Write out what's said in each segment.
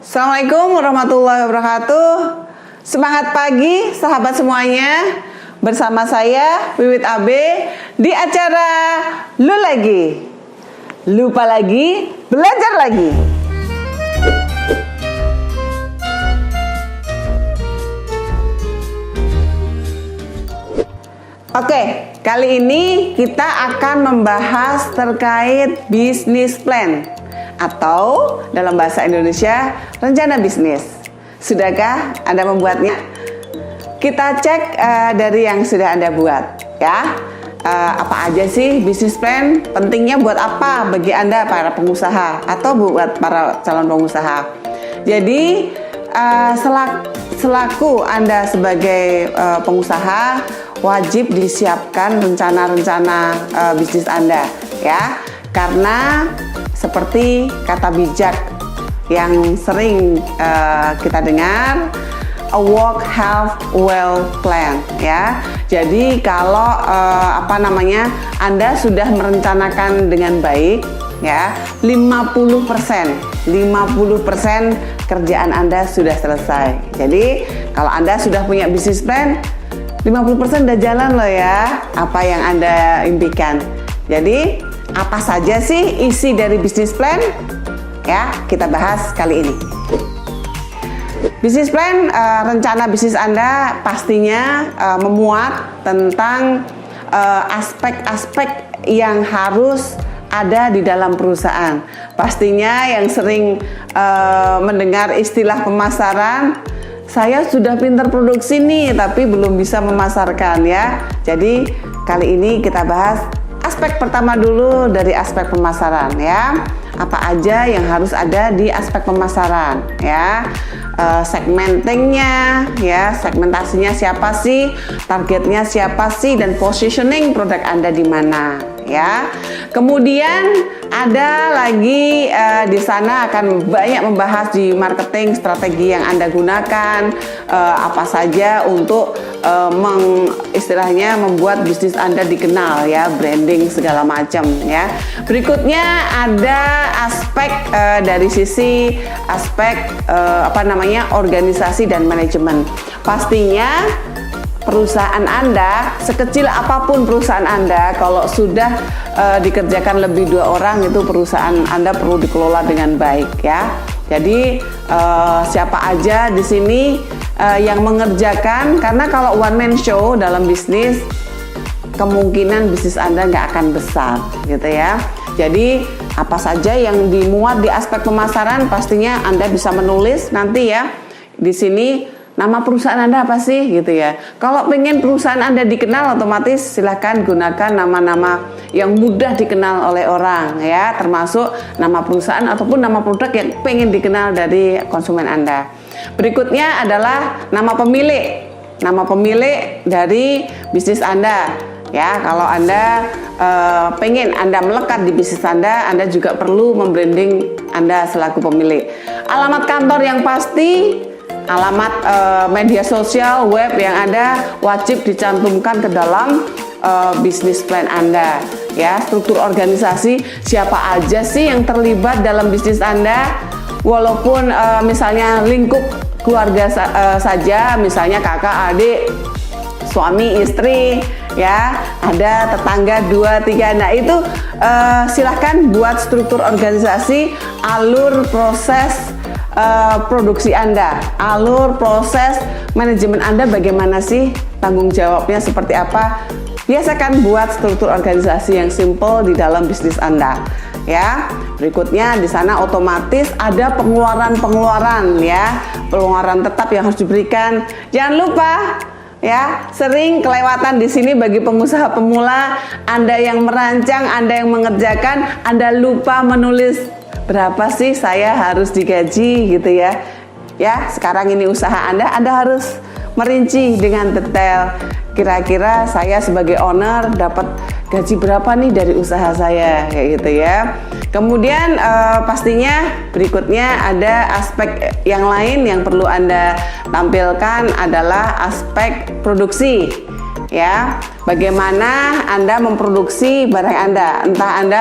Assalamualaikum warahmatullahi wabarakatuh. Semangat pagi sahabat semuanya. Bersama saya Wiwit AB di acara Lu Lagi. Lupa lagi, belajar lagi. Oke, kali ini kita akan membahas terkait bisnis plan atau dalam bahasa Indonesia rencana bisnis. Sudahkah Anda membuatnya? Kita cek dari yang sudah Anda buat ya. Apa aja sih bisnis plan? Pentingnya buat apa bagi Anda para pengusaha atau buat para calon pengusaha? Jadi selaku Anda sebagai pengusaha wajib disiapkan rencana-rencana bisnis Anda ya. Karena seperti kata bijak yang sering kita dengar, a work health well plan ya. Jadi kalau Anda sudah merencanakan dengan baik ya, 50% kerjaan Anda sudah selesai. Jadi kalau Anda sudah punya bisnis plan, 50% udah jalan loh ya apa yang Anda impikan. Jadi apa saja sih isi dari bisnis plan? Ya, kita bahas kali ini. Bisnis plan, rencana bisnis Anda pastinya memuat tentang aspek-aspek yang harus ada di dalam perusahaan. Pastinya yang sering mendengar istilah pemasaran, saya sudah pintar produksi nih, tapi belum bisa memasarkan ya. Jadi kali ini kita bahas aspek pertama dulu dari aspek pemasaran ya. Apa aja yang harus ada di aspek pemasaran ya. Segmentingnya ya, segmentasinya siapa sih, targetnya siapa sih, dan positioning produk Anda di mana ya. Kemudian ada lagi di sana akan banyak membahas di marketing, strategi yang Anda gunakan, apa saja untuk istilahnya membuat bisnis Anda dikenal ya, branding segala macam ya. Berikutnya ada aspek dari sisi aspek organisasi dan manajemen. Pastinya perusahaan Anda, sekecil apapun perusahaan Anda, kalau sudah dikerjakan lebih 2 orang, itu perusahaan Anda perlu dikelola dengan baik ya. Jadi siapa aja di sini yang mengerjakan, karena kalau one man show dalam bisnis, kemungkinan bisnis Anda nggak akan besar gitu ya. Jadi apa saja yang dimuat di aspek pemasaran, pastinya Anda bisa menulis nanti ya di sini. Nama perusahaan Anda apa sih gitu ya. Kalau pengen perusahaan Anda dikenal, otomatis silahkan gunakan nama-nama yang mudah dikenal oleh orang ya, termasuk nama perusahaan ataupun nama produk yang pengen dikenal dari konsumen Anda. Berikutnya adalah nama pemilik. Nama pemilik dari bisnis Anda ya. Kalau Anda pengen Anda melekat di bisnis Anda juga perlu membranding Anda selaku pemilik. Alamat kantor yang pasti, alamat media sosial, web yang ada wajib dicantumkan ke dalam bisnis plan Anda ya. Struktur organisasi, siapa aja sih yang terlibat dalam bisnis Anda, walaupun misalnya lingkup keluarga saja, misalnya kakak, adik, suami, istri ya, ada tetangga 2-3. Nah itu silahkan buat struktur organisasi, alur proses produksi Anda, alur proses manajemen Anda bagaimana sih, tanggung jawabnya seperti apa. Biasakan buat struktur organisasi yang simple di dalam bisnis Anda ya. Berikutnya di sana otomatis ada pengeluaran ya, pengeluaran tetap yang harus diberikan. Jangan lupa ya, sering kelewatan di sini bagi pengusaha pemula, Anda yang merancang, Anda yang mengerjakan, Anda lupa menulis berapa sih saya harus digaji gitu ya. Ya, sekarang ini usaha Anda harus merinci dengan detail. Kira-kira saya sebagai owner dapat gaji berapa nih dari usaha saya kayak gitu ya. Kemudian pastinya berikutnya ada aspek yang lain yang perlu Anda tampilkan adalah aspek produksi ya. Bagaimana Anda memproduksi barang Anda, entah Anda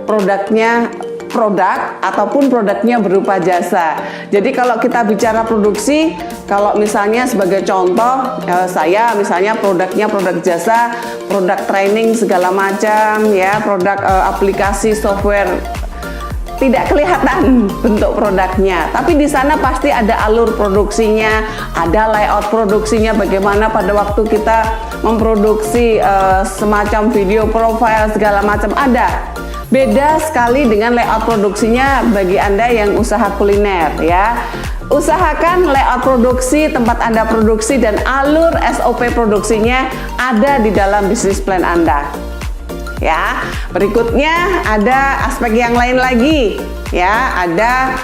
produknya produk ataupun produknya berupa jasa. Jadi kalau kita bicara produksi, kalau misalnya sebagai contoh saya misalnya produknya produk jasa, produk training segala macam ya, produk aplikasi software, tidak kelihatan bentuk produknya, tapi di sana pasti ada alur produksinya, ada layout produksinya, bagaimana pada waktu kita memproduksi semacam video profile segala macam ada. Beda sekali dengan layout produksinya bagi Anda yang usaha kuliner ya. Usahakan layout produksi, tempat Anda produksi dan alur SOP produksinya ada di dalam bisnis plan Anda. Ya, berikutnya ada aspek yang lain lagi ya, ada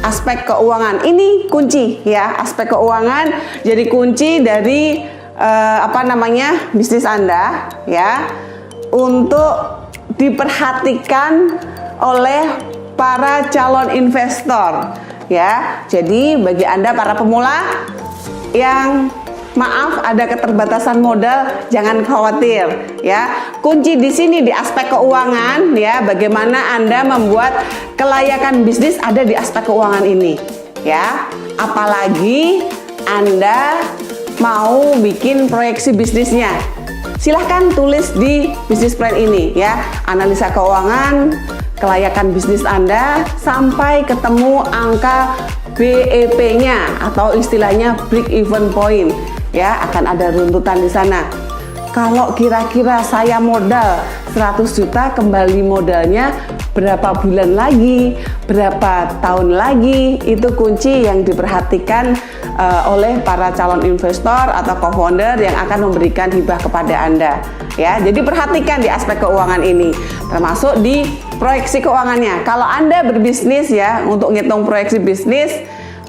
aspek keuangan. Ini kunci ya, aspek keuangan jadi kunci dari bisnis Anda ya, untuk diperhatikan oleh para calon investor ya. Jadi bagi Anda para pemula yang maaf ada keterbatasan modal, jangan khawatir ya. Kunci di sini di aspek keuangan ya, bagaimana Anda membuat kelayakan bisnis ada di aspek keuangan ini ya. Apalagi Anda mau bikin proyeksi bisnisnya, silahkan tulis di bisnis plan ini ya, analisa keuangan, kelayakan bisnis Anda sampai ketemu angka BEP-nya atau istilahnya break even point. Ya, akan ada runtutan di sana. Kalau kira-kira saya modal 100 juta, kembali modalnya berapa bulan lagi, berapa tahun lagi, itu kunci yang diperhatikan oleh para calon investor atau co-founder yang akan memberikan hibah kepada Anda. Ya, jadi perhatikan di aspek keuangan ini, termasuk di proyeksi keuangannya. Kalau Anda berbisnis ya, untuk ngitung proyeksi bisnis,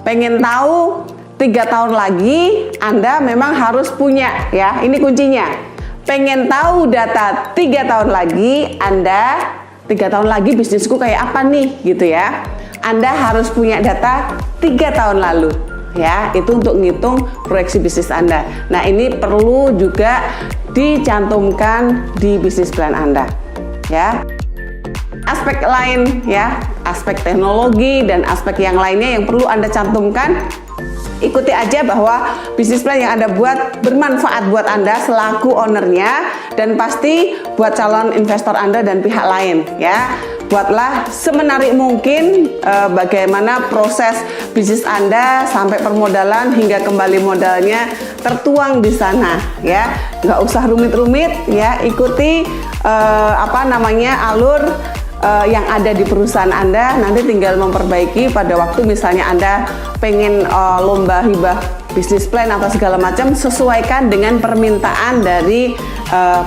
pengen tahu 3 tahun lagi Anda memang harus punya ya, ini kuncinya. Pengen tahu data 3 tahun lagi Anda, 3 tahun lagi bisnisku kayak apa nih gitu ya. Anda harus punya data 3 tahun lalu ya, itu untuk ngitung proyeksi bisnis Anda. Nah, ini perlu juga dicantumkan di bisnis plan Anda ya. Aspek lain ya, aspek teknologi dan aspek yang lainnya yang perlu Anda cantumkan. Ikuti aja bahwa bisnis plan yang Anda buat bermanfaat buat Anda selaku ownernya, dan pasti buat calon investor Anda dan pihak lain ya. Buatlah semenarik mungkin bagaimana proses bisnis Anda sampai permodalan hingga kembali modalnya tertuang di sana ya. Nggak usah rumit-rumit ya, ikuti alur yang ada di perusahaan Anda. Nanti tinggal memperbaiki pada waktu misalnya Anda pengen lomba hibah bisnis plan atau segala macam, sesuaikan dengan permintaan dari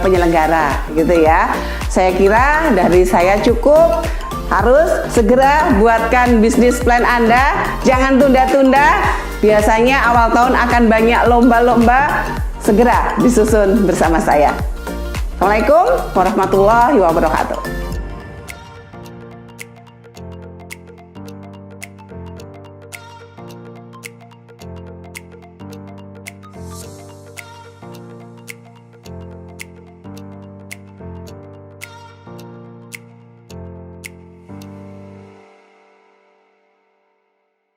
penyelenggara gitu ya. Saya kira dari saya cukup. Harus segera buatkan bisnis plan Anda, jangan tunda-tunda. Biasanya awal tahun akan banyak lomba-lomba, segera disusun bersama saya. Assalamualaikum warahmatullahi wabarakatuh.